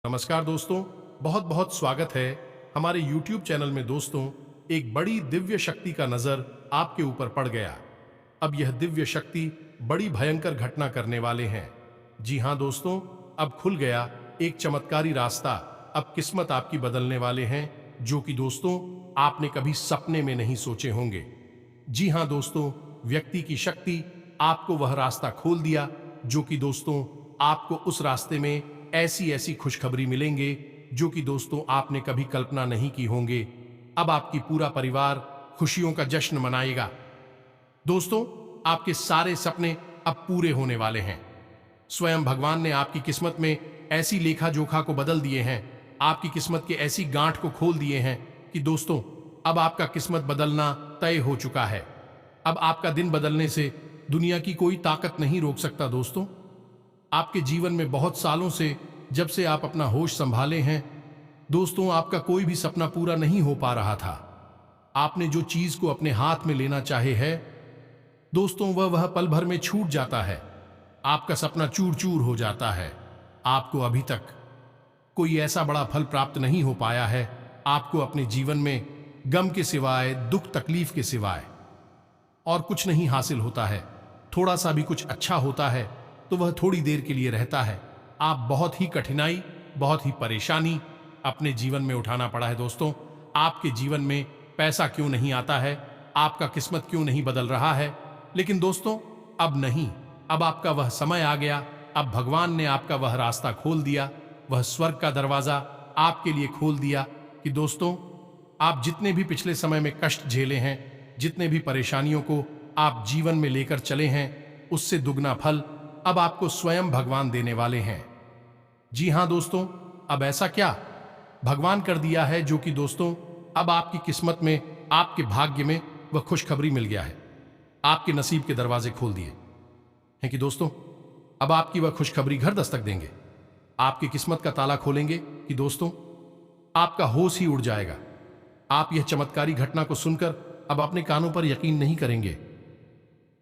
नमस्कार दोस्तों, बहुत बहुत स्वागत है हमारे YouTube चैनल में। दोस्तों, एक बड़ी दिव्य शक्ति का नजर आपके ऊपर पड़ गया। अब यह दिव्य शक्ति बड़ी भयंकर घटना करने वाले हैं। जी हाँ दोस्तों, अब खुल गया एक चमत्कारी रास्ता। अब किस्मत आपकी बदलने वाले हैं, जो कि दोस्तों आपने कभी सपने में नहीं सोचे होंगे। जी हाँ दोस्तों, व्यक्ति की शक्ति आपको वह रास्ता खोल दिया, जो कि दोस्तों आपको उस रास्ते में ऐसी ऐसी खुशखबरी मिलेंगे जो कि दोस्तों आपने कभी कल्पना नहीं की होंगे। अब आपकी पूरा परिवार खुशियों का जश्न मनाएगा। दोस्तों, आपके सारे सपने अब पूरे होने वाले हैं। स्वयं भगवान ने आपकी किस्मत में ऐसी लेखा जोखा को बदल दिए हैं, आपकी किस्मत के ऐसी गांठ को खोल दिए हैं कि दोस्तों अब आपका किस्मत बदलना तय हो चुका है। अब आपका दिन बदलने से दुनिया की कोई ताकत नहीं रोक सकता। दोस्तों, आपके जीवन में बहुत सालों से, जब से आप अपना होश संभाले हैं, दोस्तों आपका कोई भी सपना पूरा नहीं हो पा रहा था। आपने जो चीज को अपने हाथ में लेना चाहे है, दोस्तों वह पल भर में छूट जाता है। आपका सपना चूर चूर हो जाता है। आपको अभी तक कोई ऐसा बड़ा फल प्राप्त नहीं हो पाया है। आपको अपने जीवन में गम के सिवाय, दुख तकलीफ के सिवाय और कुछ नहीं हासिल होता है। थोड़ा सा भी कुछ अच्छा होता है तो वह थोड़ी देर के लिए रहता है। आप बहुत ही कठिनाई, बहुत ही परेशानी अपने जीवन में उठाना पड़ा है। दोस्तों, आपके जीवन में पैसा क्यों नहीं आता है, आपका किस्मत क्यों नहीं बदल रहा है? लेकिन दोस्तों अब नहीं, अब आपका वह समय आ गया। अब भगवान ने आपका वह रास्ता खोल दिया, वह स्वर्ग का दरवाजा आपके लिए खोल दिया कि दोस्तों आप जितने भी पिछले समय में कष्ट झेले हैं, जितने भी परेशानियों को आप जीवन में लेकर चले हैं, उससे दुगना फल अब आपको स्वयं भगवान देने वाले हैं। जी हां दोस्तों, अब ऐसा क्या भगवान कर दिया है जो कि दोस्तों अब आपकी किस्मत में, आपके भाग्य में वह खुशखबरी मिल गया है। आपके नसीब के दरवाजे खोल दिए हैं कि दोस्तों अब आपकी वह खुशखबरी घर दस्तक देंगे। आपकी किस्मत का ताला खोलेंगे कि दोस्तों आपका होश ही उड़ जाएगा। आप यह चमत्कारी घटना को सुनकर अब अपने कानों पर यकीन नहीं करेंगे।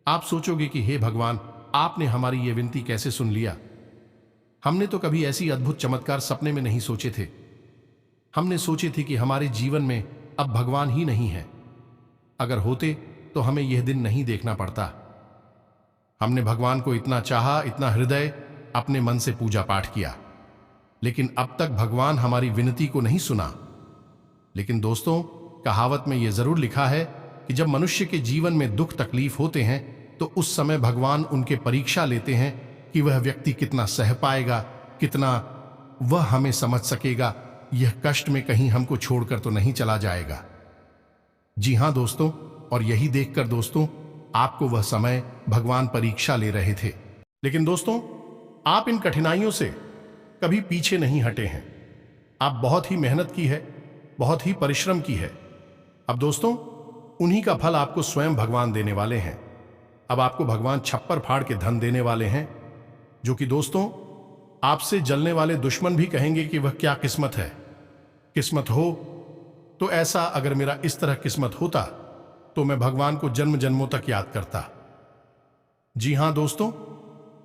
आप सोचोगे कि हे भगवान, आपने हमारी ये विनती कैसे सुन लिया? हमने तो कभी ऐसी अद्भुत चमत्कार सपने में नहीं सोचे थे। हमने सोचे थे कि हमारे जीवन में अब भगवान ही नहीं है। अगर होते तो हमें यह दिन नहीं देखना पड़ता। हमने भगवान को इतना चाहा, इतना हृदय अपने मन से पूजा पाठ किया, लेकिन अब तक भगवान हमारी विनती को नहीं सुना। लेकिन दोस्तों, कहावत में यह जरूर लिखा है कि जब मनुष्य के जीवन में दुख तकलीफ होते हैं तो उस समय भगवान उनके परीक्षा लेते हैं कि वह व्यक्ति कितना सह पाएगा, कितना वह हमें समझ सकेगा, यह कष्ट में कहीं हमको छोड़कर तो नहीं चला जाएगा। जी हां दोस्तों, और यही देखकर दोस्तों आपको वह समय भगवान परीक्षा ले रहे थे। लेकिन दोस्तों आप इन कठिनाइयों से कभी पीछे नहीं हटे हैं। आप बहुत ही मेहनत की है, बहुत ही परिश्रम की है। अब दोस्तों उन्हीं का फल आपको स्वयं भगवान देने वाले हैं। अब आपको भगवान छप्पर फाड़ के धन देने वाले हैं, जो कि दोस्तों आपसे जलने वाले दुश्मन भी कहेंगे कि वह क्या किस्मत है। किस्मत हो तो ऐसा, अगर मेरा इस तरह किस्मत होता तो मैं भगवान को जन्म जन्मों तक याद करता। जी हां दोस्तों,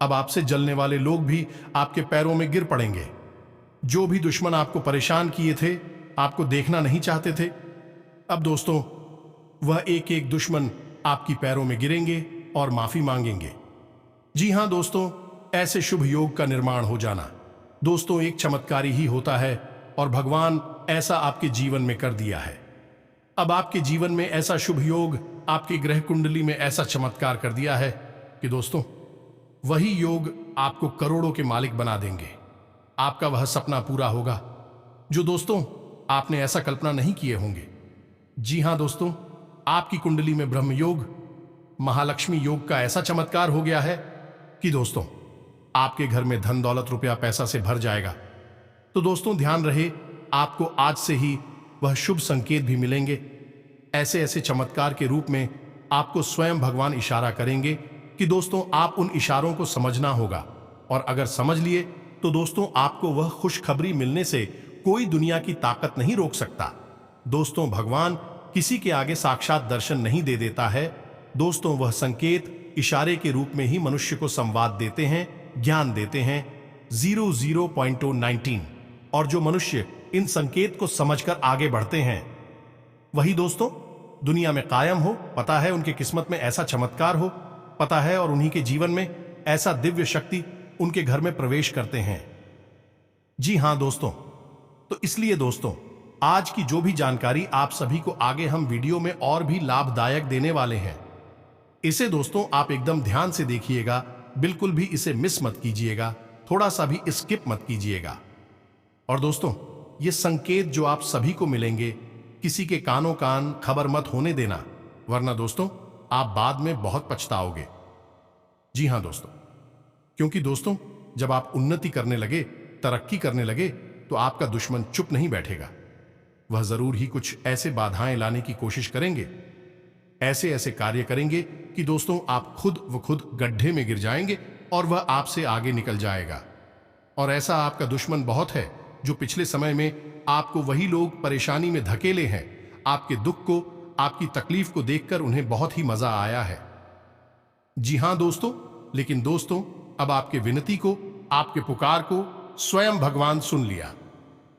अब आपसे जलने वाले लोग भी आपके पैरों में गिर पड़ेंगे। जो भी दुश्मन आपको परेशान किए थे, आपको देखना नहीं चाहते थे, अब दोस्तों वह एक एक दुश्मन आपकी पैरों में गिरेंगे और माफी मांगेंगे। जी हां दोस्तों, ऐसे शुभ योग का निर्माण हो जाना दोस्तों एक चमत्कारी ही होता है, और भगवान ऐसा आपके जीवन में कर दिया है। अब आपके जीवन में ऐसा शुभ योग, आपकी ग्रह कुंडली में ऐसा चमत्कार कर दिया है कि दोस्तों वही योग आपको करोड़ों के मालिक बना देंगे। आपका वह सपना पूरा होगा जो दोस्तों आपने ऐसा कल्पना नहीं किए होंगे। जी हां दोस्तों, आपकी कुंडली में ब्रह्म योग, महालक्ष्मी योग का ऐसा चमत्कार हो गया है कि दोस्तों आपके घर में धन दौलत रुपया पैसा से भर जाएगा। तो दोस्तों ध्यान रहे, आपको आज से ही वह शुभ संकेत भी मिलेंगे। ऐसे ऐसे चमत्कार के रूप में आपको स्वयं भगवान इशारा करेंगे कि दोस्तों आप उन इशारों को समझना होगा, और अगर समझ लिए तो दोस्तों आपको वह खुशखबरी मिलने से कोई दुनिया की ताकत नहीं रोक सकता। दोस्तों भगवान किसी के आगे साक्षात दर्शन नहीं दे देता है। दोस्तों वह संकेत इशारे के रूप में ही मनुष्य को संवाद देते हैं, ज्ञान देते हैं। 00.19 और जो मनुष्य इन संकेत को समझकर आगे बढ़ते हैं, वही दोस्तों दुनिया में कायम हो, पता है उनके किस्मत में ऐसा चमत्कार हो, पता है, और उन्हीं के जीवन में ऐसा दिव्य शक्ति उनके घर में प्रवेश करते हैं। जी हां दोस्तों, तो इसलिए दोस्तों आज की जो भी जानकारी आप सभी को आगे हम वीडियो में और भी लाभदायक देने वाले हैं, इसे दोस्तों आप एकदम ध्यान से देखिएगा, बिल्कुल भी इसे मिस मत कीजिएगा, थोड़ा सा भी स्किप मत कीजिएगा। और दोस्तों ये संकेत जो आप सभी को मिलेंगे, किसी के कानों कान खबर मत होने देना, वरना दोस्तों आप बाद में बहुत पछताओगे। जी हां दोस्तों, क्योंकि दोस्तों जब आप उन्नति करने लगे, तरक्की करने लगे, तो आपका दुश्मन चुप नहीं बैठेगा। वह जरूर ही कुछ ऐसे बाधाएं लाने की कोशिश करेंगे, ऐसे ऐसे कार्य करेंगे कि दोस्तों आप खुद गड्ढे में गिर जाएंगे और वह आपसे आगे निकल जाएगा। और ऐसा आपका दुश्मन बहुत है जो पिछले समय में आपको वही लोग परेशानी में धकेले हैं। आपके दुख को, आपकी तकलीफ को देखकर उन्हें बहुत ही मजा आया है। जी हां दोस्तों, लेकिन दोस्तों अब आपके विनती को, आपके पुकार को स्वयं भगवान सुन लिया।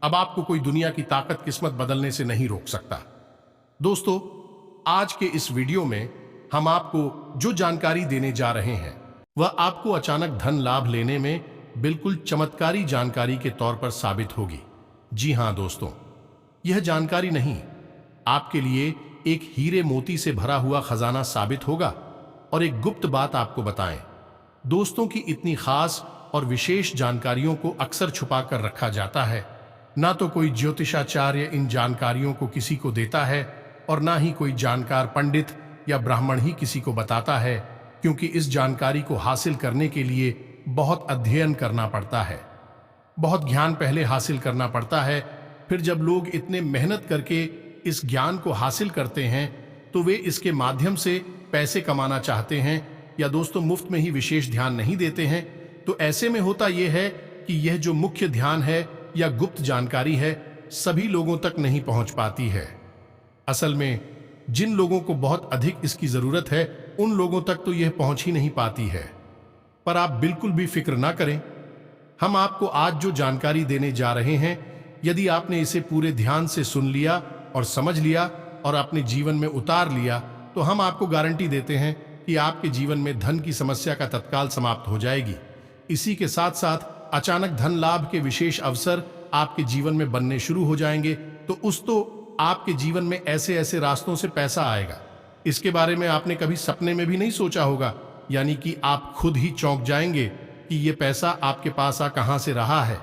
अब आपको कोई दुनिया की ताकत किस्मत बदलने से नहीं रोक सकता। दोस्तों आज के इस वीडियो में हम आपको जो जानकारी देने जा रहे हैं, वह आपको अचानक धन लाभ लेने में बिल्कुल चमत्कारी जानकारी के तौर पर साबित होगी। जी हां दोस्तों, यह जानकारी नहीं, आपके लिए एक हीरे मोती से भरा हुआ खजाना साबित होगा। और एक गुप्त बात आपको बताएं, दोस्तों की इतनी खास और विशेष जानकारियों को अक्सर छुपा कर रखा जाता है। ना तो कोई ज्योतिषाचार्य इन जानकारियों को किसी को देता है, और ना ही कोई जानकार पंडित या ब्राह्मण ही किसी को बताता है, क्योंकि इस जानकारी को हासिल करने के लिए बहुत अध्ययन करना पड़ता है, बहुत ज्ञान पहले हासिल करना पड़ता है। फिर जब लोग इतने मेहनत करके इस ज्ञान को हासिल करते हैं, तो वे इसके माध्यम से पैसे कमाना चाहते हैं, या दोस्तों मुफ्त में ही विशेष ध्यान नहीं देते हैं। तो ऐसे में होता यह है कि यह जो मुख्य ध्यान है या गुप्त जानकारी है, सभी लोगों तक नहीं पहुंच पाती है। असल में जिन लोगों को बहुत अधिक इसकी जरूरत है, उन लोगों तक तो यह पहुंच ही नहीं पाती है। पर आप बिल्कुल भी फिक्र ना करें, हम आपको आज जो जानकारी देने जा रहे हैं, यदि आपने इसे पूरे ध्यान से सुन लिया और समझ लिया और अपने जीवन में उतार लिया, तो हम आपको गारंटी देते हैं कि आपके जीवन में धन की समस्या का तत्काल समाप्त हो जाएगी। इसी के साथ साथ अचानक धन लाभ के विशेष अवसर आपके जीवन में बनने शुरू हो जाएंगे। तो आपके जीवन में ऐसे ऐसे रास्तों से पैसा आएगा, इसके बारे में आपने कभी सपने में भी नहीं सोचा होगा। यानी कि आप खुद ही चौंक जाएंगे कि यह पैसा आपके पास कहां से रहा है,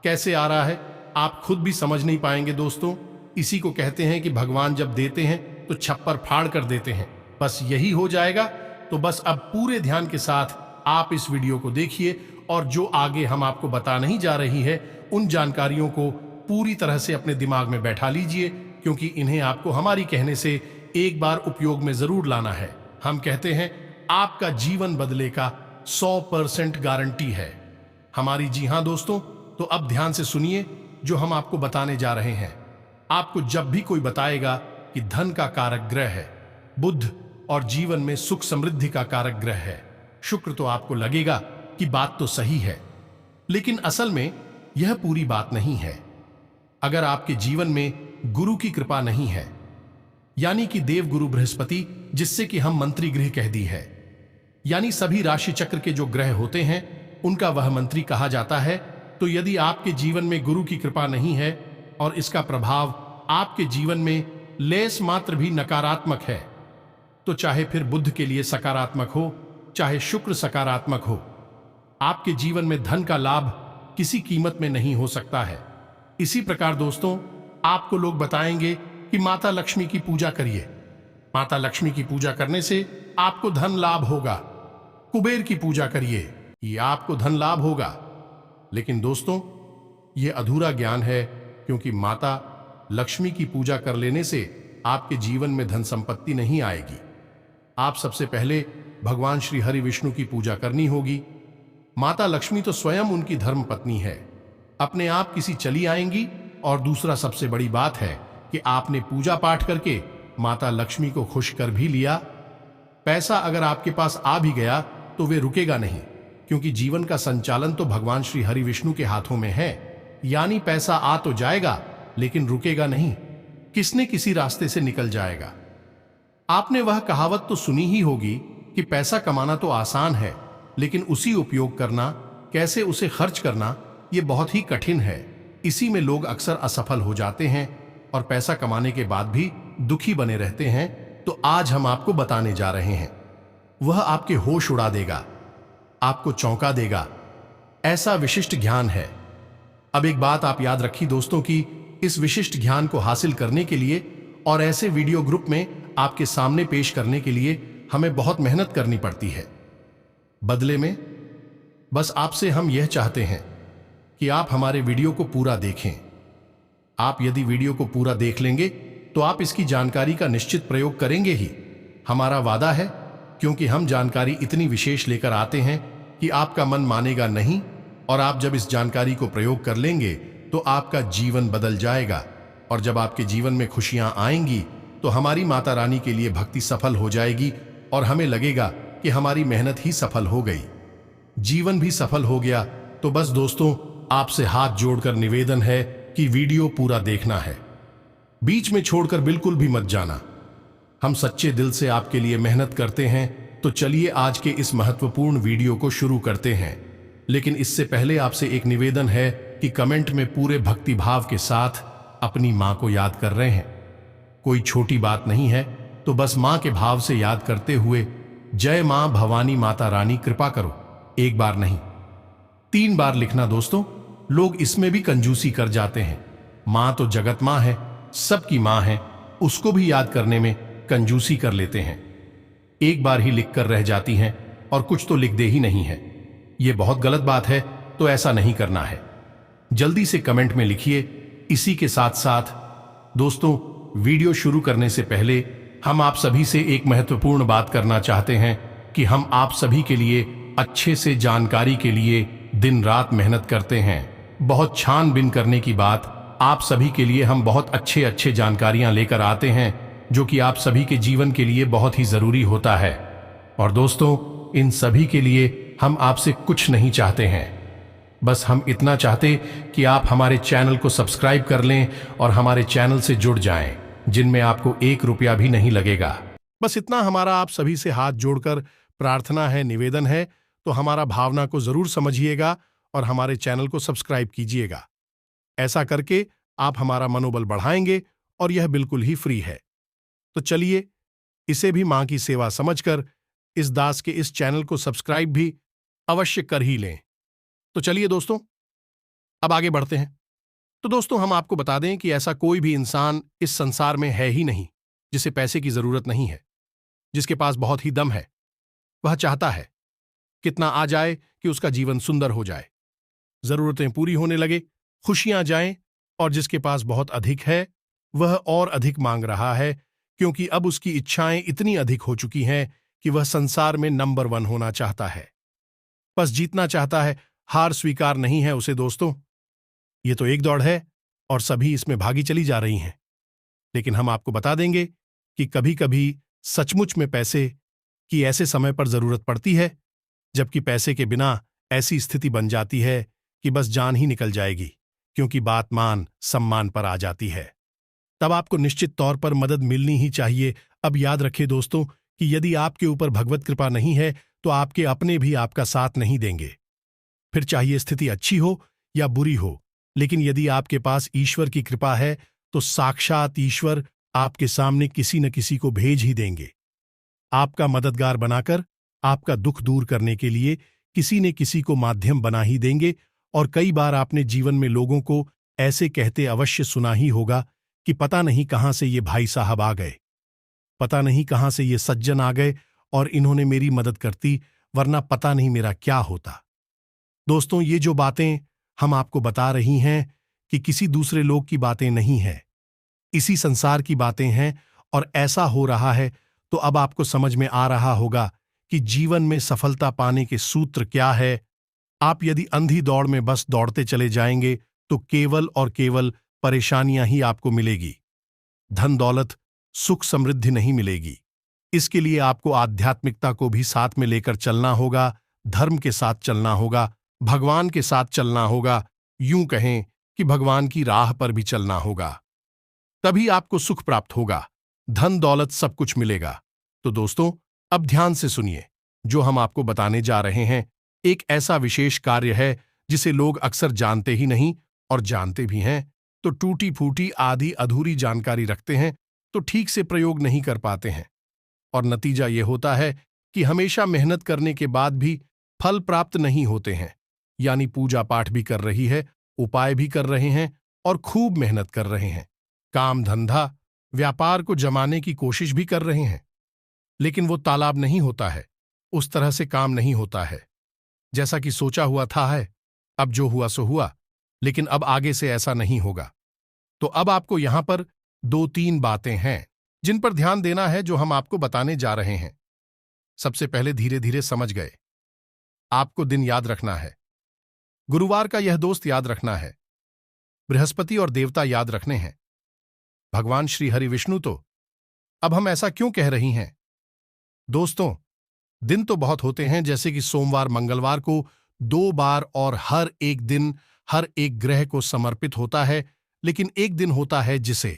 कैसे आ रहा है, आप खुद भी समझ नहीं पाएंगे। दोस्तों इसी को कहते हैं कि भगवान जब देते हैं तो छप्पर फाड़ कर देते हैं। बस यही हो जाएगा। तो बस अब पूरे ध्यान के साथ आप इस वीडियो को देखिए, और जो आगे हम आपको बता नहीं जा रही है, उन जानकारियों को पूरी तरह से अपने दिमाग में बैठा लीजिए, क्योंकि इन्हें आपको हमारी कहने से एक बार उपयोग में जरूर लाना है। हम कहते हैं आपका जीवन बदले का 100% गारंटी है हमारी। जी हां दोस्तों, तो अब ध्यान से सुनिए जो हम आपको बताने जा रहे हैं। आपको जब भी कोई बताएगा कि धन का कारक ग्रह है बुध, और जीवन में सुख समृद्धि का कारक ग्रह है शुक्र, तो आपको लगेगा कि बात तो सही है। लेकिन असल में यह पूरी बात नहीं है। अगर आपके जीवन में गुरु की कृपा नहीं है, यानी कि देव गुरु बृहस्पति, जिससे कि हम मंत्री गृह कह दी है, यानी सभी राशि चक्र के जो ग्रह होते हैं उनका वह मंत्री कहा जाता है। तो यदि आपके जीवन में गुरु की कृपा नहीं है और इसका प्रभाव आपके जीवन में लेस मात्र भी नकारात्मक है, तो चाहे फिर बुध के लिए सकारात्मक हो, चाहे शुक्र सकारात्मक हो, आपके जीवन में धन का लाभ किसी कीमत में नहीं हो सकता है। इसी प्रकार दोस्तों आपको लोग बताएंगे कि माता लक्ष्मी की पूजा करिए, माता लक्ष्मी की पूजा करने से आपको धन लाभ होगा, कुबेर की पूजा करिए, ये आपको धन लाभ होगा। लेकिन दोस्तों ये अधूरा ज्ञान है, क्योंकि माता लक्ष्मी की पूजा कर लेने से आपके जीवन में धन संपत्ति नहीं आएगी। आप सबसे पहले भगवान श्री हरि विष्णु की पूजा करनी होगी। माता लक्ष्मी तो स्वयं उनकी धर्म पत्नी है, अपने आप किसी चली आएंगी। और दूसरा सबसे बड़ी बात है कि आपने पूजा पाठ करके माता लक्ष्मी को खुश कर भी लिया। पैसा अगर आपके पास आ भी गया तो वे रुकेगा नहीं, क्योंकि जीवन का संचालन तो भगवान श्री हरि विष्णु के हाथों में है। यानी पैसा आ तो जाएगा लेकिन रुकेगा नहीं, किसने किसी रास्ते से निकल जाएगा। आपने वह कहावत तो सुनी ही होगी कि पैसा कमाना तो आसान है, लेकिन उसी उपयोग करना, कैसे उसे खर्च करना, यह बहुत ही कठिन है। इसी में लोग अक्सर असफल हो जाते हैं और पैसा कमाने के बाद भी दुखी बने रहते हैं। तो आज हम आपको बताने जा रहे हैं, वह आपके होश उड़ा देगा, आपको चौंका देगा, ऐसा विशिष्ट ज्ञान है। अब एक बात आप याद रखिए दोस्तों कि इस विशिष्ट ज्ञान को हासिल करने के लिए और ऐसे वीडियो ग्रुप में आपके सामने पेश करने के लिए हमें बहुत मेहनत करनी पड़ती है। बदले में बस आपसे हम यह चाहते हैं कि आप हमारे वीडियो को पूरा देखें। आप यदि वीडियो को पूरा देख लेंगे तो आप इसकी जानकारी का निश्चित प्रयोग करेंगे ही, हमारा वादा है, क्योंकि हम जानकारी इतनी विशेष लेकर आते हैं कि आपका मन मानेगा नहीं, और आप जब इस जानकारी को प्रयोग कर लेंगे तो आपका जीवन बदल जाएगा। और जब आपके जीवन में खुशियां आएंगी तो हमारी माता रानी के लिए भक्ति सफल हो जाएगी और हमें लगेगा कि हमारी मेहनत ही सफल हो गई, जीवन भी सफल हो गया। तो बस दोस्तों, आपसे हाथ जोड़कर निवेदन है कि वीडियो पूरा देखना है, बीच में छोड़कर बिल्कुल भी मत जाना। हम सच्चे दिल से आपके लिए मेहनत करते हैं। तो चलिए आज के इस महत्वपूर्ण वीडियो को शुरू करते हैं। लेकिन इससे पहले आपसे एक निवेदन है कि कमेंट में पूरे भक्ति भाव के साथ अपनी मां को याद कर रहे हैं। कोई छोटी बात नहीं है, तो बस मां के भाव से याद करते हुए जय मां भवानी माता रानी कृपा करो, एक बार नहीं 3 बार लिखना दोस्तों। लोग इसमें भी कंजूसी कर जाते हैं। मां तो जगत मां है, सबकी मां है, उसको भी याद करने में कंजूसी कर लेते हैं। एक बार ही लिख कर रह जाती हैं और कुछ तो लिख दे ही नहीं है। यह बहुत गलत बात है, तो ऐसा नहीं करना है। जल्दी से कमेंट में लिखिए। इसी के साथ साथ दोस्तों, वीडियो शुरू करने से पहले हम आप सभी से एक महत्वपूर्ण बात करना चाहते हैं कि हम आप सभी के लिए अच्छे से जानकारी के लिए दिन रात मेहनत करते हैं। बहुत छानबीन करने की बात, आप सभी के लिए हम बहुत अच्छे जानकारियां लेकर आते हैं जो कि आप सभी के जीवन के लिए बहुत ही जरूरी होता है। और दोस्तों, इन सभी के लिए हम आपसे कुछ नहीं चाहते हैं, बस हम इतना चाहते कि आप हमारे चैनल को सब्सक्राइब कर लें और हमारे चैनल से जुड़ जाएं, जिनमें आपको 1 रुपया भी नहीं लगेगा। बस इतना हमारा आप सभी से हाथ जोड़कर प्रार्थना है, निवेदन है। तो हमारा भावना को जरूर समझिएगा और हमारे चैनल को सब्सक्राइब कीजिएगा। ऐसा करके आप हमारा मनोबल बढ़ाएंगे और यह बिल्कुल ही फ्री है। तो चलिए, इसे भी मां की सेवा समझकर इस दास के इस चैनल को सब्सक्राइब भी अवश्य कर ही लें। तो चलिए दोस्तों, अब आगे बढ़ते हैं। तो दोस्तों, हम आपको बता दें कि ऐसा कोई भी इंसान इस संसार में है ही नहीं जिसे पैसे की जरूरत नहीं है। जिसके पास बहुत ही दम है, वह चाहता है कितना आ जाए कि उसका जीवन सुंदर हो जाए, जरूरतें पूरी होने लगे, खुशियां जाएं। और जिसके पास बहुत अधिक है, वह और अधिक मांग रहा है, क्योंकि अब उसकी इच्छाएं इतनी अधिक हो चुकी हैं कि वह संसार में नंबर 1 होना चाहता है। बस जीतना चाहता है, हार स्वीकार नहीं है उसे दोस्तों। ये तो एक दौड़ है और सभी इसमें भागी चली जा रही हैं। लेकिन हम आपको बता देंगे कि कभी कभी सचमुच में पैसे की ऐसे समय पर जरूरत पड़ती है जबकि पैसे के बिना ऐसी स्थिति बन जाती है कि बस जान ही निकल जाएगी, क्योंकि बात मान सम्मान पर आ जाती है। तब आपको निश्चित तौर पर मदद मिलनी ही चाहिए। अब याद रखें दोस्तों कि यदि आपके ऊपर भगवत कृपा नहीं है तो आपके अपने भी आपका साथ नहीं देंगे। फिर चाहिए स्थिति अच्छी हो या बुरी हो, लेकिन यदि आपके पास ईश्वर की कृपा है तो साक्षात ईश्वर आपके सामने किसी न किसी को भेज ही देंगे, आपका मददगार बनाकर आपका दुख दूर करने के लिए किसी न किसी को माध्यम बना ही देंगे। और कई बार आपने जीवन में लोगों को ऐसे कहते अवश्य सुना ही होगा कि पता नहीं कहां से ये भाई साहब आ गए, पता नहीं कहां से ये सज्जन आ गए और इन्होंने मेरी मदद करती, वरना पता नहीं मेरा क्या होता। दोस्तों, ये जो बातें हम आपको बता रही हैं कि किसी दूसरे लोग की बातें नहीं हैं, इसी संसार की बातें हैं। और ऐसा हो रहा है तो अब आपको समझ में आ रहा होगा कि जीवन में सफलता पाने के सूत्र क्या है। आप यदि अंधी दौड़ में बस दौड़ते चले जाएंगे तो केवल और केवल परेशानियां ही आपको मिलेगी, धन दौलत सुख समृद्धि नहीं मिलेगी। इसके लिए आपको आध्यात्मिकता को भी साथ में लेकर चलना होगा, धर्म के साथ चलना होगा, भगवान के साथ चलना होगा। यूं कहें कि भगवान की राह पर भी चलना होगा, तभी आपको सुख प्राप्त होगा, धन दौलत सब कुछ मिलेगा। तो दोस्तों, अब ध्यान से सुनिए। जो हम आपको बताने जा रहे हैं एक ऐसा विशेष कार्य है जिसे लोग अक्सर जानते ही नहीं, और जानते भी हैं तो टूटी फूटी आधी अधूरी जानकारी रखते हैं, तो ठीक से प्रयोग नहीं कर पाते हैं। और नतीजा यह होता है कि हमेशा मेहनत करने के बाद भी फल प्राप्त नहीं होते हैं। यानी पूजा पाठ भी कर रही है, उपाय भी कर रहे हैं और खूब मेहनत कर रहे हैं, काम धंधा व्यापार को जमाने की कोशिश भी कर रहे हैं, लेकिन वो तालाब नहीं होता है, उस तरह से काम नहीं होता है जैसा कि सोचा हुआ था है। अब जो हुआ सो हुआ, लेकिन अब आगे से ऐसा नहीं होगा। तो अब आपको यहां पर 2-3 बातें हैं जिन पर ध्यान देना है, जो हम आपको बताने जा रहे हैं। सबसे पहले धीरे धीरे समझ गए। आपको दिन याद रखना है, गुरुवार का यह दोस्त याद रखना है, बृहस्पति और देवता याद रखने हैं, भगवान श्री हरि विष्णु। तो अब हम ऐसा क्यों कह रही हैं? दोस्तों, दिन तो बहुत होते हैं, जैसे कि सोमवार मंगलवार को 2 बार, और हर एक दिन हर एक ग्रह को समर्पित होता है। लेकिन एक दिन होता है जिसे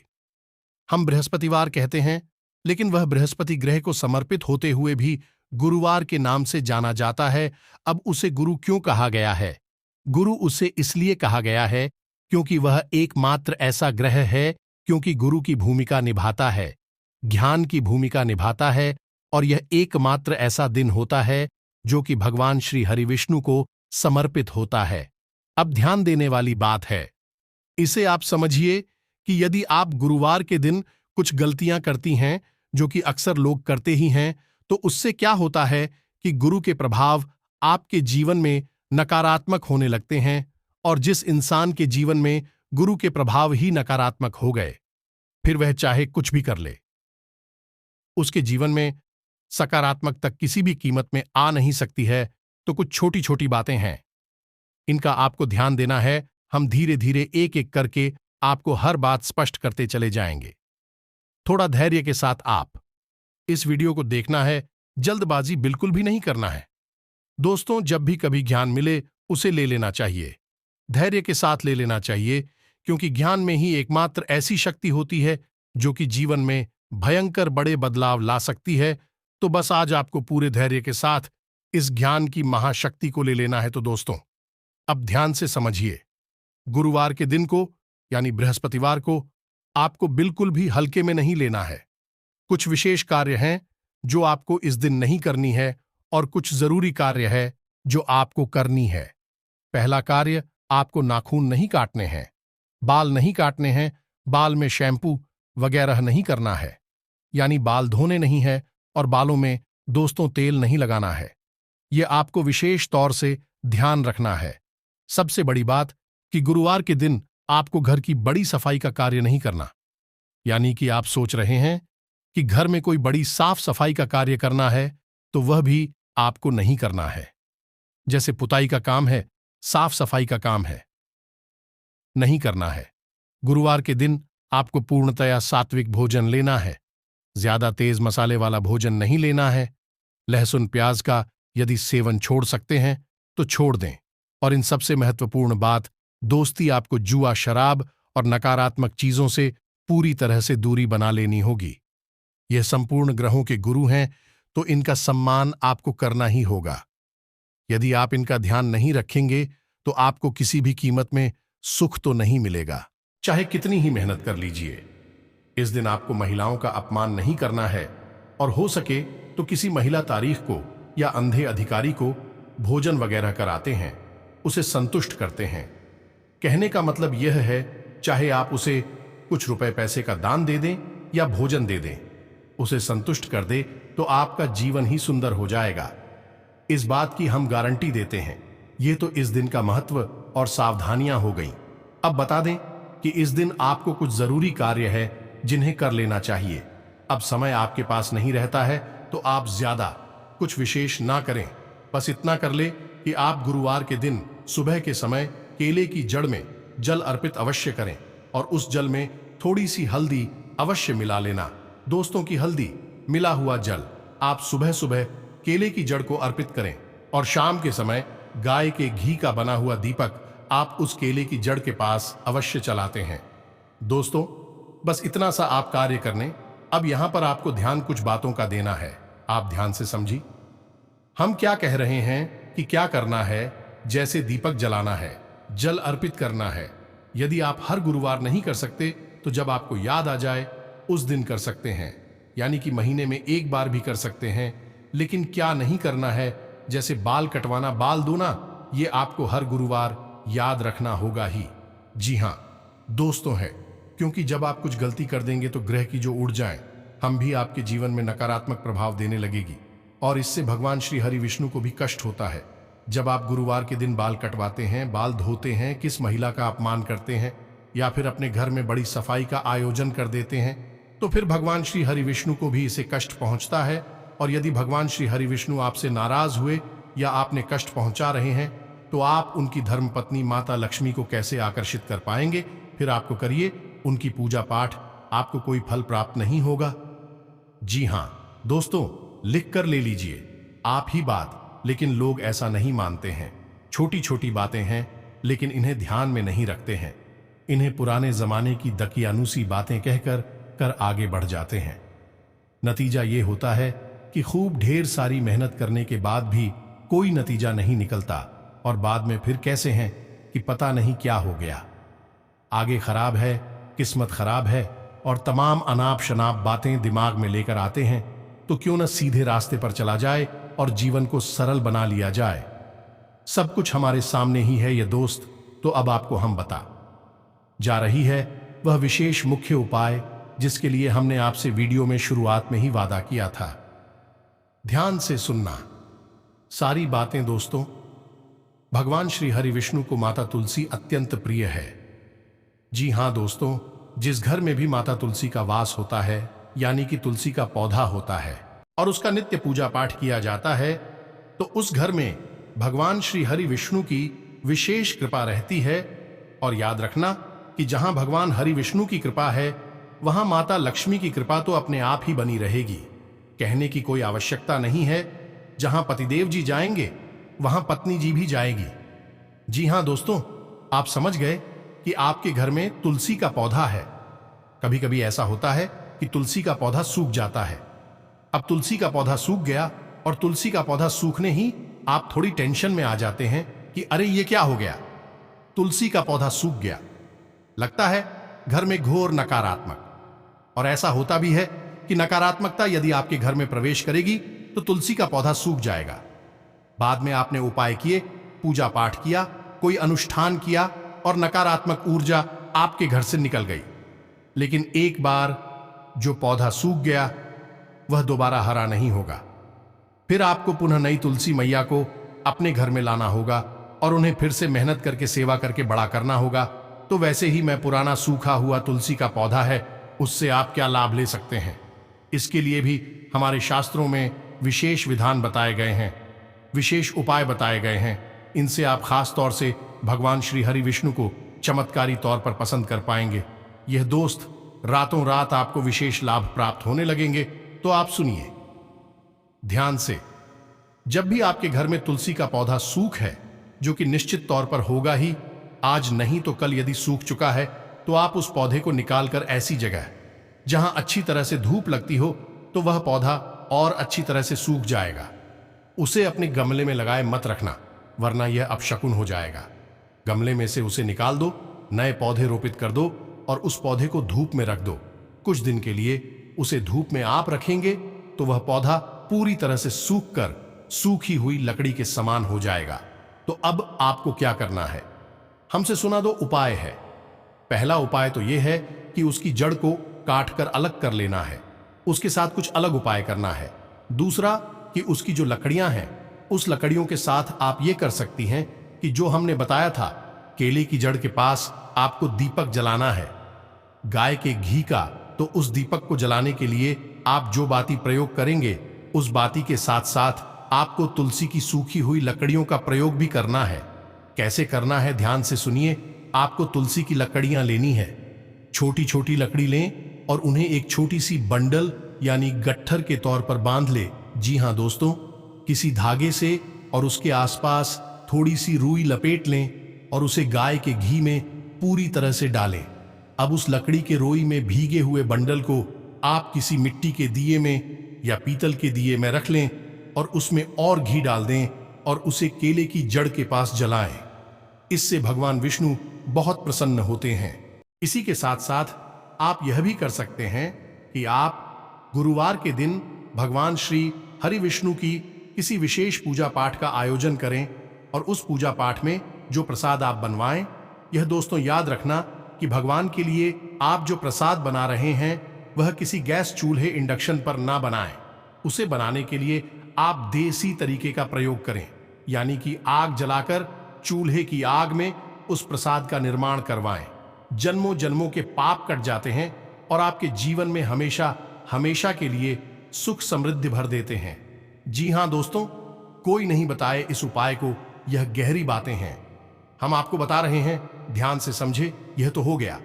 हम बृहस्पतिवार कहते हैं, लेकिन वह बृहस्पति ग्रह को समर्पित होते हुए भी गुरुवार के नाम से जाना जाता है। अब उसे गुरु क्यों कहा गया है? गुरु उसे इसलिए कहा गया है क्योंकि वह एकमात्र ऐसा ग्रह है, क्योंकि गुरु की भूमिका निभाता है, ज्ञान की भूमिका निभाता है, और यह एकमात्र ऐसा दिन होता है जो कि भगवान श्री हरि विष्णु को समर्पित होता है। अब ध्यान देने वाली बात है, इसे आप समझिए कि यदि आप गुरुवार के दिन कुछ गलतियां करती हैं, जो कि अक्सर लोग करते ही हैं, तो उससे क्या होता है कि गुरु के प्रभाव आपके जीवन में नकारात्मक होने लगते हैं। और जिस इंसान के जीवन में गुरु के प्रभाव ही नकारात्मक हो गए, फिर वह चाहे कुछ भी कर ले, उसके जीवन में सकारात्मकता किसी भी कीमत में आ नहीं सकती है। तो कुछ छोटी छोटी बातें हैं, इनका आपको ध्यान देना है। हम धीरे धीरे एक एक करके आपको हर बात स्पष्ट करते चले जाएंगे। थोड़ा धैर्य के साथ आप इस वीडियो को देखना है, जल्दबाजी बिल्कुल भी नहीं करना है। दोस्तों, जब भी कभी ज्ञान मिले उसे ले लेना चाहिए, धैर्य के साथ ले लेना चाहिए, क्योंकि ज्ञान में ही एकमात्र ऐसी शक्ति होती है जो कि जीवन में भयंकर बड़े बदलाव ला सकती है। तो बस आज आपको पूरे धैर्य के साथ इस ज्ञान की महाशक्ति को ले लेना है। तो दोस्तों, अब ध्यान से समझिए। गुरुवार के दिन को, यानी बृहस्पतिवार को, आपको बिल्कुल भी हल्के में नहीं लेना है। कुछ विशेष कार्य हैं जो आपको इस दिन नहीं करनी है, और कुछ जरूरी कार्य है जो आपको करनी है। पहला कार्य, आपको नाखून नहीं काटने हैं, बाल नहीं काटने हैं, बाल में शैम्पू वगैरह नहीं करना है, यानी बाल धोने नहीं है, और बालों में दोस्तों तेल नहीं लगाना है। यह आपको विशेष तौर से ध्यान रखना है। सबसे बड़ी बात कि गुरुवार के दिन आपको घर की बड़ी सफाई का कार्य नहीं करना। यानी कि आप सोच रहे हैं कि घर में कोई बड़ी साफ सफाई का कार्य करना है, तो वह भी आपको नहीं करना है। जैसे पुताई का काम है, साफ सफाई का काम है, नहीं करना है। गुरुवार के दिन आपको पूर्णतया सात्विक भोजन लेना है, ज्यादा तेज मसाले वाला भोजन नहीं लेना है। लहसुन प्याज का यदि सेवन छोड़ सकते हैं तो छोड़ दें। और इन सबसे महत्वपूर्ण बात, दोस्ती आपको जुआ, शराब और नकारात्मक चीजों से पूरी तरह से दूरी बना लेनी होगी। यह संपूर्ण ग्रहों के गुरु हैं, तो इनका सम्मान आपको करना ही होगा। यदि आप इनका ध्यान नहीं रखेंगे तो आपको किसी भी कीमत में सुख तो नहीं मिलेगा, चाहे कितनी ही मेहनत कर लीजिए। इस दिन आपको महिलाओं का अपमान नहीं करना है, और हो सके तो किसी महिला तारीख को या अंधे अधिकारी को भोजन वगैरह कराते हैं, उसे संतुष्ट करते हैं। कहने का मतलब यह है, चाहे आप उसे कुछ रुपए पैसे का दान दे दें या भोजन दे दें, उसे संतुष्ट कर दे तो आपका जीवन ही सुंदर हो जाएगा। इस बात की हम गारंटी देते हैं। ये तो इस दिन का महत्व और सावधानियां हो गईं। अब बता दें कि इस दिन आपको कुछ जरूरी कार्य है जिन्हें कर लेना चाहिए। अब समय आपके पास नहीं रहता है, तो आप ज्यादा कुछ विशेष ना करें। बस इतना कर ले कि आप गुरुवार के दिन सुबह के समय केले की जड़ में जल अर्पित अवश्य करें, और उस जल में थोड़ी सी हल्दी अवश्य मिला लेना। दोस्तों, की हल्दी मिला हुआ जल आप सुबह सुबह केले की जड़ को अर्पित करें, और शाम के समय गाय के घी का बना हुआ दीपक आप उस केले की जड़ के पास अवश्य चलाते हैं। दोस्तों, बस इतना सा आप कार्य करने। अब यहां पर आपको ध्यान कुछ बातों का देना है। आप ध्यान से समझिए। हम क्या कह रहे हैं कि क्या करना है। जैसे दीपक जलाना है, जल अर्पित करना है। यदि आप हर गुरुवार नहीं कर सकते तो जब आपको याद आ जाए उस दिन कर सकते हैं, यानी कि महीने में एक बार भी कर सकते हैं। लेकिन क्या नहीं करना है, जैसे बाल कटवाना, बाल धोना, ये आपको हर गुरुवार याद रखना होगा ही। जी हां दोस्तों, है क्योंकि जब आप कुछ गलती कर देंगे तो ग्रह की जो ऊर्जाएं हम भी आपके जीवन में नकारात्मक प्रभाव देने लगेगी, और इससे भगवान श्री हरि विष्णु को भी कष्ट होता है। जब आप गुरुवार के दिन बाल कटवाते हैं, बाल धोते हैं, किस महिला का अपमान करते हैं या फिर अपने घर में बड़ी सफाई का आयोजन कर देते हैं, तो फिर भगवान श्री हरि विष्णु को भी इसे कष्ट पहुंचता है। और यदि भगवान श्री हरि विष्णु आपसे नाराज हुए या आपने कष्ट पहुंचा रहे हैं, तो आप उनकी धर्मपत्नी माता लक्ष्मी को कैसे आकर्षित कर पाएंगे। फिर आपको करिए उनकी पूजा पाठ, आपको कोई फल प्राप्त नहीं होगा। जी हां दोस्तों, लिख कर ले लीजिए आप ही बात, लेकिन लोग ऐसा नहीं मानते हैं। छोटी छोटी बातें हैं लेकिन इन्हें ध्यान में नहीं रखते हैं। इन्हें पुराने जमाने की दकियानूसी बातें कहकर आगे बढ़ जाते हैं। नतीजा ये होता है कि खूब ढेर सारी मेहनत करने के बाद भी कोई नतीजा नहीं निकलता, और बाद में फिर कैसे हैं कि पता नहीं क्या हो गया। आगे खराब है, किस्मत खराब है, और तमाम अनाप शनाप बातें दिमाग में लेकर आते हैं। तो क्यों न सीधे रास्ते पर चला जाए और जीवन को सरल बना लिया जाए। सब कुछ हमारे सामने ही है ये दोस्त। तो अब आपको हम बता जा रही है वह विशेष मुख्य उपाय जिसके लिए हमने आपसे वीडियो में शुरुआत में ही वादा किया था। ध्यान से सुनना सारी बातें दोस्तों। भगवान श्री हरि विष्णु को माता तुलसी अत्यंत प्रिय है। जी हां दोस्तों, जिस घर में भी माता तुलसी का वास होता है, यानी कि तुलसी का पौधा होता है और उसका नित्य पूजा पाठ किया जाता है, तो उस घर में भगवान श्री हरि विष्णु की विशेष कृपा रहती है। और याद रखना कि जहां भगवान हरि विष्णु की कृपा है, वहां माता लक्ष्मी की कृपा तो अपने आप ही बनी रहेगी। कहने की कोई आवश्यकता नहीं है। जहां पतिदेव जी जाएंगे वहां पत्नी जी भी जाएगी। जी हां दोस्तों, आप समझ गए कि आपके घर में तुलसी का पौधा है। कभी कभी ऐसा होता है कि तुलसी का पौधा सूख जाता है। अब तुलसी का पौधा सूख गया, और तुलसी का पौधा सूखने ही आप थोड़ी टेंशन में आ जाते हैं कि अरे ये क्या हो गया, तुलसी का पौधा सूख गया। लगता है घर में घोर नकारात्मक। और ऐसा होता भी है कि नकारात्मकता यदि आपके घर में प्रवेश करेगी तो तुलसी का पौधा सूख जाएगा। बाद में आपने उपाय किए, पूजा पाठ किया, कोई अनुष्ठान किया, और नकारात्मक ऊर्जा आपके घर से निकल गई। लेकिन एक बार जो पौधा सूख गया वह दोबारा हरा नहीं होगा। फिर आपको पुनः नई तुलसी मैया को अपने घर में लाना होगा और उन्हें फिर से मेहनत करके सेवा करके बड़ा करना होगा। तो वैसे ही मैं पुराना सूखा हुआ तुलसी का पौधा है, उससे आप क्या लाभ ले सकते हैं। इसके लिए भी हमारे शास्त्रों में विशेष विधान बताए गए हैं, विशेष उपाय बताए गए हैं। इनसे आप खास तौर से भगवान श्री हरि विष्णु को चमत्कारी तौर पर पसंद कर पाएंगे। यह दोस्त रातों रात आपको विशेष लाभ प्राप्त होने लगेंगे। तो आप सुनिए ध्यान से। जब भी आपके घर में तुलसी का पौधा सूख है, जो कि निश्चित तौर पर होगा ही, आज नहीं तो कल यदि सूख चुका है, तो आप उस पौधे को निकालकर ऐसी जगह जहां अच्छी तरह से धूप लगती हो, तो वह पौधा और अच्छी तरह से सूख जाएगा। उसे अपने गमले में लगाए मत रखना, वरना यह अपशकुन हो जाएगा। गमले में से उसे निकाल दो, नए पौधे रोपित कर दो और उस पौधे को धूप में रख दो। कुछ दिन के लिए उसे धूप में आप रखेंगे तो वह पौधा पूरी तरह से सूखकर सूखी हुई लकड़ी के समान हो जाएगा। तो अब आपको क्या करना है, हमसे सुना दो उपाय है। पहला उपाय तो यह है कि उसकी जड़ को काटकर अलग कर लेना है, उसके साथ कुछ अलग उपाय करना है। दूसरा कि उसकी जो लकड़ियां हैं, उस लकड़ियों के साथ आप ये कर सकती हैं कि जो हमने बताया था, केले की जड़ के पास आपको दीपक जलाना है, गाय के घी का। तो उस दीपक को जलाने के लिए आप जो बाती प्रयोग करेंगे, उस बाती के साथ साथ आपको तुलसी की सूखी हुई लकड़ियों का प्रयोग भी करना है। कैसे करना है ध्यान से सुनिए। आपको तुलसी की लकड़ियां लेनी है, छोटी छोटी लकड़ी लें और उन्हें एक छोटी सी बंडल यानी गट्ठर के तौर पर बांध ले। जी हां दोस्तों, किसी धागे से, और उसके आसपास थोड़ी सी रुई लपेट लें। और उसे गाय के घी में पूरी तरह से डालें। अब उस लकड़ी के रोई में भीगे हुए बंडल को आप किसी मिट्टी के दिए में या पीतल के दिए में रख लें और उसमें और घी डाल दें और उसे केले की जड़ के पास जलाएं। इससे भगवान विष्णु बहुत प्रसन्न होते हैं। इसी के साथ साथ आप यह भी कर सकते हैं कि आप गुरुवार के दिन भगवान श्री हरि विष्णु की किसी विशेष पूजा पाठ का आयोजन करें और उस पूजा पाठ में जो प्रसाद आप बनवाएं, यह दोस्तों याद रखना कि भगवान के लिए आप जो प्रसाद बना रहे हैं वह किसी गैस चूल्हे इंडक्शन पर ना बनाएं। उसे बनाने के लिए आप देसी तरीके का प्रयोग करें, यानी कि आग जलाकर चूल्हे की आग में उस प्रसाद का निर्माण करवाएं। जन्मों जन्मों के पाप कट जाते हैं और आपके जीवन में हमेशा हमेशा के लिए सुख समृद्धि भर देते हैं। जी हां दोस्तों, कोई नहीं बताए इस उपाय को, यह गहरी बातें हैं, हम आपको बता रहे हैं, ध्यान से समझे। यह तो हो गया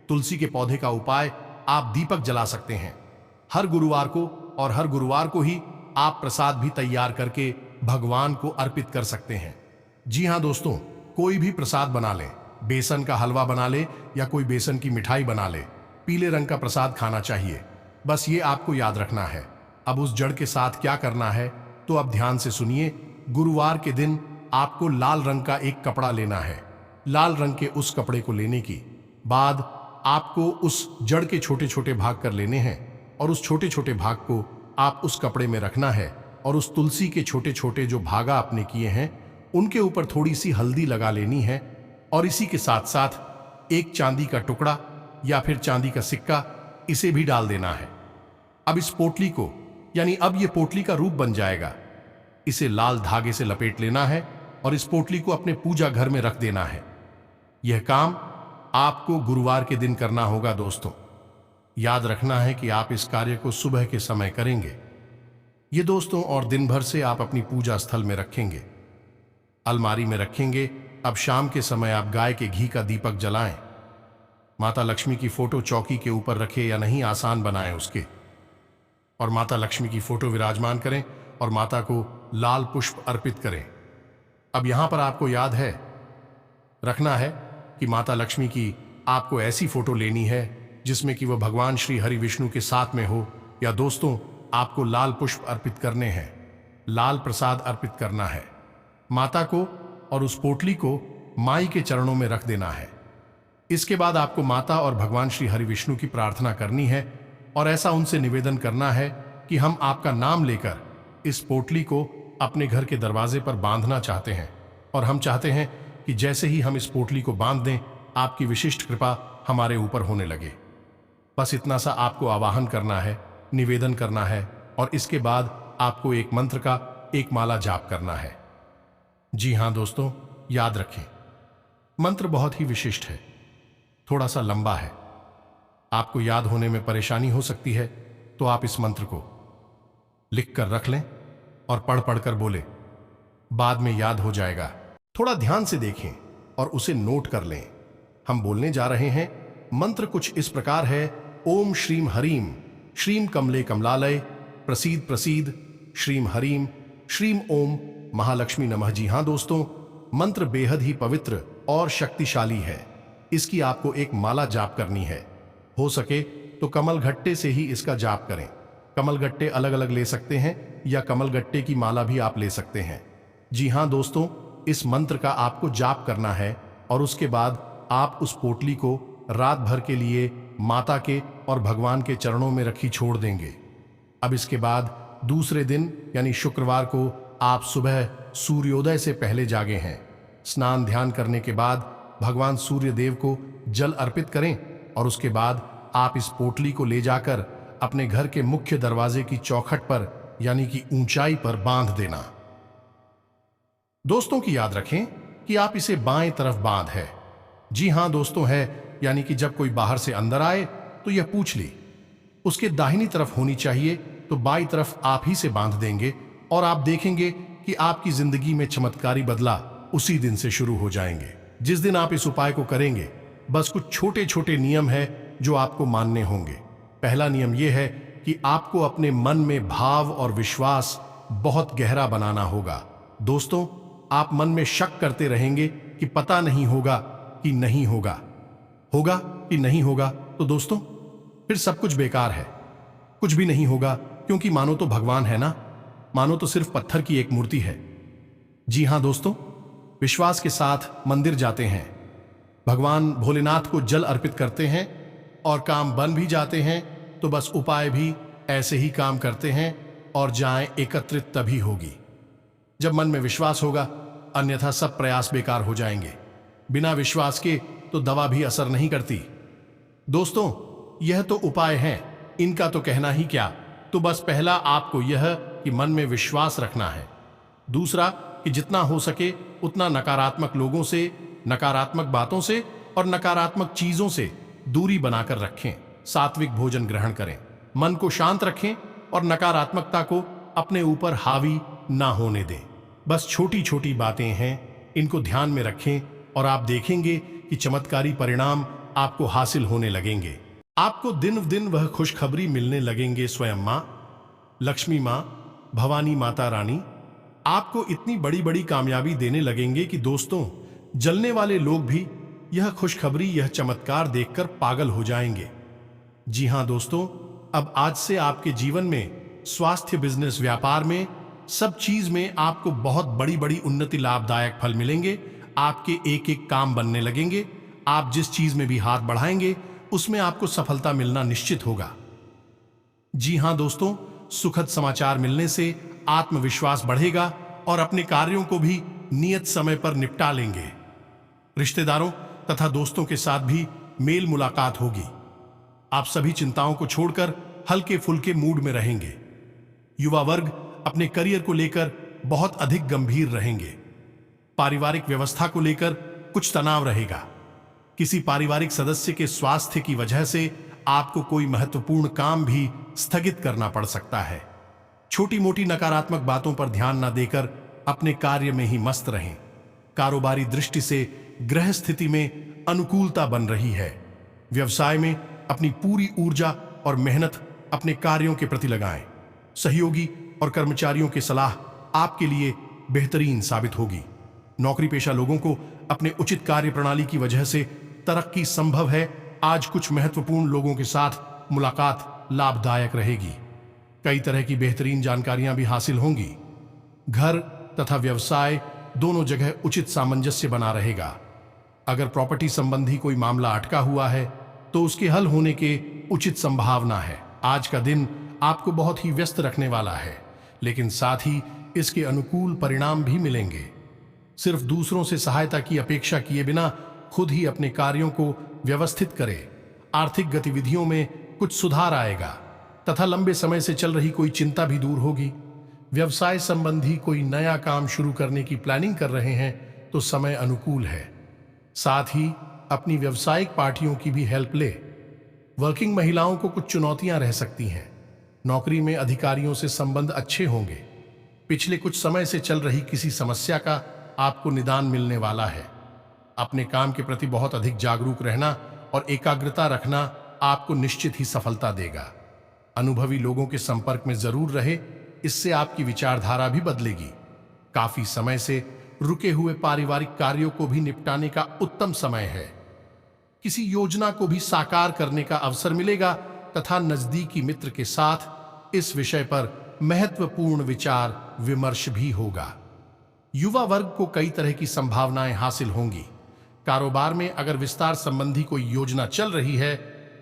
तुलसी के पौधे का उपाय। आप दीपक जला सकते हैं हर गुरुवार को, और हर गुरुवार को ही आप प्रसाद भी तैयार करके भगवान को अर्पित कर सकते हैं। जी हां दोस्तों, कोई भी प्रसाद बना ले, बेसन का हलवा बना ले या कोई बेसन की मिठाई बना ले, पीले रंग का प्रसाद खाना चाहिए। बस ये आपको याद रखना है। अब उस जड़ के साथ क्या करना है तो अब ध्यान से सुनिए। गुरुवार के दिन आपको लाल रंग का एक कपड़ा लेना है। लाल रंग के उस कपड़े को लेने की बाद आपको उस जड़ के छोटे छोटे भाग कर लेने हैं और उस छोटे छोटे भाग को आप उस कपड़े में रखना है और उस तुलसी के छोटे छोटे जो भागा आपने किए हैं उनके ऊपर थोड़ी सी हल्दी लगा लेनी है और इसी के साथ साथ एक चांदी का टुकड़ा या फिर चांदी का सिक्का इसे भी डाल देना है। अब इस पोटली को, यानी अब ये पोटली का रूप बन जाएगा, इसे लाल धागे से लपेट लेना है और इस पोटली को अपने पूजा घर में रख देना है। यह काम आपको गुरुवार के दिन करना होगा दोस्तों। याद रखना है कि आप इस कार्य को सुबह के समय करेंगे ये दोस्तों, और दिन भर से आप अपनी पूजा स्थल में रखेंगे, अलमारी में रखेंगे। अब शाम के समय आप गाय के घी का दीपक जलाएं। माता लक्ष्मी की फोटो चौकी के ऊपर रखें या नहीं, आसान बनाएं उसके, और माता लक्ष्मी की फोटो विराजमान करें और माता को लाल पुष्प अर्पित करें। अब यहां पर आपको याद है रखना है कि माता लक्ष्मी की आपको ऐसी फोटो लेनी है जिसमें कि वह भगवान श्री हरि विष्णु के साथ में हो, या दोस्तों आपको लाल पुष्प अर्पित करने हैं, लाल प्रसाद अर्पित करना है माता को, और उस पोटली को माई के चरणों में रख देना है। इसके बाद आपको माता और भगवान श्री हरि विष्णु की प्रार्थना करनी है और ऐसा उनसे निवेदन करना है कि हम आपका नाम लेकर इस पोटली को अपने घर के दरवाजे पर बांधना चाहते हैं, और हम चाहते हैं कि जैसे ही हम इस पोटली को बांध दें आपकी विशिष्ट कृपा हमारे ऊपर होने लगे। बस इतना सा आपको आवाहन करना है, निवेदन करना है, और इसके बाद आपको एक मंत्र का एक माला जाप करना है। जी हां दोस्तों, याद रखें मंत्र बहुत ही विशिष्ट है, थोड़ा सा लंबा है, आपको याद होने में परेशानी हो सकती है, तो आप इस मंत्र को लिख कर रख लें और पढ़ पढ़ कर बोले, बाद में याद हो जाएगा। थोड़ा ध्यान से देखें और उसे नोट कर लें। हम बोलने जा रहे हैं मंत्र कुछ इस प्रकार है। ओम श्रीम हरीम श्रीम कमले कमलालय प्रसीद प्रसीद श्रीम हरीम श्रीम ओम महालक्ष्मी नमः। जी हां दोस्तों, मंत्र बेहद ही पवित्र और शक्तिशाली है। इसकी आपको एक माला जाप करनी है। हो सके तो कमल गट्टे से ही इसका जाप करें। कमल गट्टे अलग अलग ले सकते हैं या कमल गट्टे की माला भी आप ले सकते हैं। जी हां दोस्तों, इस मंत्र का आपको जाप करना है और उसके बाद आप उस पोटली को रात भर के लिए माता के और भगवान के चरणों में रखी छोड़ देंगे। अब इसके बाद दूसरे दिन यानी शुक्रवार को आप सुबह सूर्योदय से पहले जागे हैं। स्नान ध्यान करने के बाद भगवान सूर्य देव को जल अर्पित करें और उसके बाद आप इस पोटली को ले जाकर अपने घर के मुख्य दरवाजे की चौखट पर यानी कि ऊंचाई पर बांध देना। दोस्तों की याद रखें कि आप इसे बाएं तरफ बांध है। जी हां दोस्तों, है यानी कि जब कोई बाहर से अंदर आए तो यह पूछली उसके दाहिनी तरफ होनी चाहिए, तो बाईं तरफ आप ही से बांध देंगे और आप देखेंगे कि आपकी जिंदगी में चमत्कारी बदलाव उसी दिन से शुरू हो जाएंगे। जिस दिन आप इस उपाय को करेंगे, बस कुछ छोटे छोटे नियम है जो आपको मानने होंगे। पहला नियम यह है कि आपको अपने मन में भाव और विश्वास बहुत गहरा बनाना होगा। दोस्तों, आप मन में शक करते रहेंगे कि पता नहीं होगा कि नहीं होगा, होगा कि नहीं होगा, तो दोस्तों फिर सब कुछ बेकार है। कुछ भी नहीं होगा, क्योंकि मानो तो भगवान है ना, मानो तो सिर्फ पत्थर की एक मूर्ति है। जी हां दोस्तों, विश्वास के साथ मंदिर जाते हैं, भगवान भोलेनाथ को जल अर्पित करते हैं और काम बन भी जाते हैं, तो बस उपाय भी ऐसे ही काम करते हैं और जाएं एकत्रित तभी होगी जब मन में विश्वास होगा, अन्यथा सब प्रयास बेकार हो जाएंगे। बिना विश्वास के तो दवा भी असर नहीं करती। दोस्तों यह तो उपाय हैं, इनका तो कहना ही क्या। तो बस पहला आपको यह कि मन में विश्वास रखना है, दूसरा कि जितना हो सके उतना नकारात्मक लोगों से, नकारात्मक बातों से और नकारात्मक चीजों से दूरी बनाकर रखें। सात्विक भोजन ग्रहण करें, मन को शांत रखें और नकारात्मकता को अपने ऊपर हावी ना होने दें। बस छोटी छोटी बातें हैं, इनको ध्यान में रखें और आप देखेंगे कि चमत्कारी परिणाम आपको हासिल होने लगेंगे। आपको दिन दिन वह खुशखबरी मिलने लगेंगे। स्वयं मां लक्ष्मी, मां भवानी, माता रानी आपको इतनी बड़ी बड़ी कामयाबी देने लगेंगे कि दोस्तों जलने वाले लोग भी यह खुशखबरी, यह चमत्कार देखकर पागल हो जाएंगे। जी हां दोस्तों, अब आज से आपके जीवन में, स्वास्थ्य, बिजनेस, व्यापार में, सब चीज में आपको बहुत बड़ी बड़ी उन्नति, लाभदायक फल मिलेंगे। आपके एक एक काम बनने लगेंगे। आप जिस चीज में भी हाथ बढ़ाएंगे उसमें आपको सफलता मिलना निश्चित होगा। जी हां दोस्तों, सुखद समाचार मिलने से आत्मविश्वास बढ़ेगा और अपने कार्यों को भी नियत समय पर निपटा लेंगे। रिश्तेदारों तथा दोस्तों के साथ भी मेल मुलाकात होगी। आप सभी चिंताओं को छोड़कर हल्के फुल्के मूड में रहेंगे। युवा वर्ग अपने करियर को लेकर बहुत अधिक गंभीर रहेंगे। पारिवारिक व्यवस्था को लेकर कुछ तनाव रहेगा। किसी पारिवारिक सदस्य के स्वास्थ्य की वजह से आपको कोई महत्वपूर्ण काम भी स्थगित करना पड़ सकता है। छोटी मोटी नकारात्मक बातों पर ध्यान न देकर अपने कार्य में ही मस्त रहें। कारोबारी दृष्टि से ग्रह स्थिति में अनुकूलता बन रही है। व्यवसाय में अपनी पूरी ऊर्जा और मेहनत अपने कार्यों के प्रति लगाएं। सहयोगी और कर्मचारियों की सलाह आपके लिए बेहतरीन साबित होगी। नौकरी पेशा लोगों को अपने उचित कार्य प्रणाली की वजह से तरक्की संभव है। आज कुछ महत्वपूर्ण लोगों के साथ मुलाकात लाभदायक रहेगी। कई तरह की बेहतरीन जानकारियां भी हासिल होंगी। घर तथा व्यवसाय दोनों जगह उचित सामंजस्य बना रहेगा। अगर प्रॉपर्टी संबंधी कोई मामला अटका हुआ है तो उसके हल होने के उचित संभावना है। आज का दिन आपको बहुत ही व्यस्त रखने वाला है, लेकिन साथ ही इसके अनुकूल परिणाम भी मिलेंगे। सिर्फ दूसरों से सहायता की अपेक्षा किए बिना खुद ही अपने कार्यों को व्यवस्थित करें। आर्थिक गतिविधियों में कुछ सुधार आएगा तथा लंबे समय से चल रही कोई चिंता भी दूर होगी। व्यवसाय संबंधी कोई नया काम शुरू करने की प्लानिंग कर रहे हैं तो समय अनुकूल है। साथ ही अपनी व्यावसायिक पार्टियों की भी हेल्प ले। वर्किंग महिलाओं को कुछ चुनौतियां रह सकती हैं। नौकरी में अधिकारियों से संबंध अच्छे होंगे। पिछले कुछ समय से चल रही किसी समस्या का आपको निदान मिलने वाला है। अपने काम के प्रति बहुत अधिक जागरूक रहना और एकाग्रता रखना आपको निश्चित ही सफलता देगा। अनुभवी लोगों के संपर्क में जरूर रहे, इससे आपकी विचारधारा भी बदलेगी। काफी समय से रुके हुए पारिवारिक कार्यों को भी निपटाने का उत्तम समय है। किसी योजना को भी साकार करने का अवसर मिलेगा तथा नजदीकी मित्र के साथ इस विषय पर महत्वपूर्ण विचार विमर्श भी होगा। युवा वर्ग को कई तरह की संभावनाएं हासिल होंगी। कारोबार में अगर विस्तार संबंधी कोई योजना चल रही है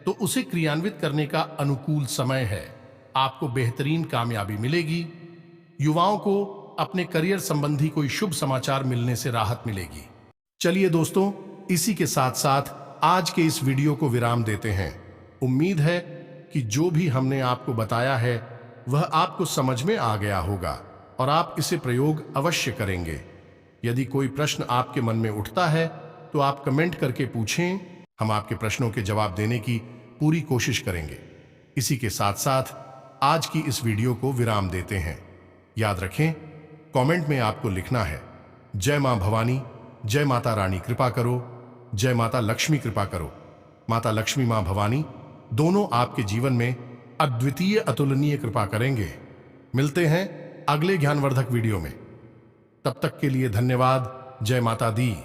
तो उसे क्रियान्वित करने का अनुकूल समय है। आपको बेहतरीन कामयाबी मिलेगी। युवाओं को अपने करियर संबंधी कोई शुभ समाचार मिलने से राहत मिलेगी। चलिए दोस्तों, इसी के साथ साथ आज के इस वीडियो को विराम देते हैं। उम्मीद है कि जो भी हमने आपको बताया है वह आपको समझ में आ गया होगा और आप इसे प्रयोग अवश्य करेंगे। यदि कोई प्रश्न आपके मन में उठता है तो आप कमेंट करके पूछें, हम आपके प्रश्नों के जवाब देने की पूरी कोशिश करेंगे। इसी के साथ साथ आज की इस वीडियो को विराम देते हैं। याद रखें, कमेंट में आपको लिखना है जय मां भवानी, जय माता रानी कृपा करो, जय माता लक्ष्मी कृपा करो। माता लक्ष्मी, मां भवानी दोनों आपके जीवन में अद्वितीय अतुलनीय कृपा करेंगे। मिलते हैं अगले ज्ञानवर्धक वीडियो में। तब तक के लिए धन्यवाद। जय माता दी।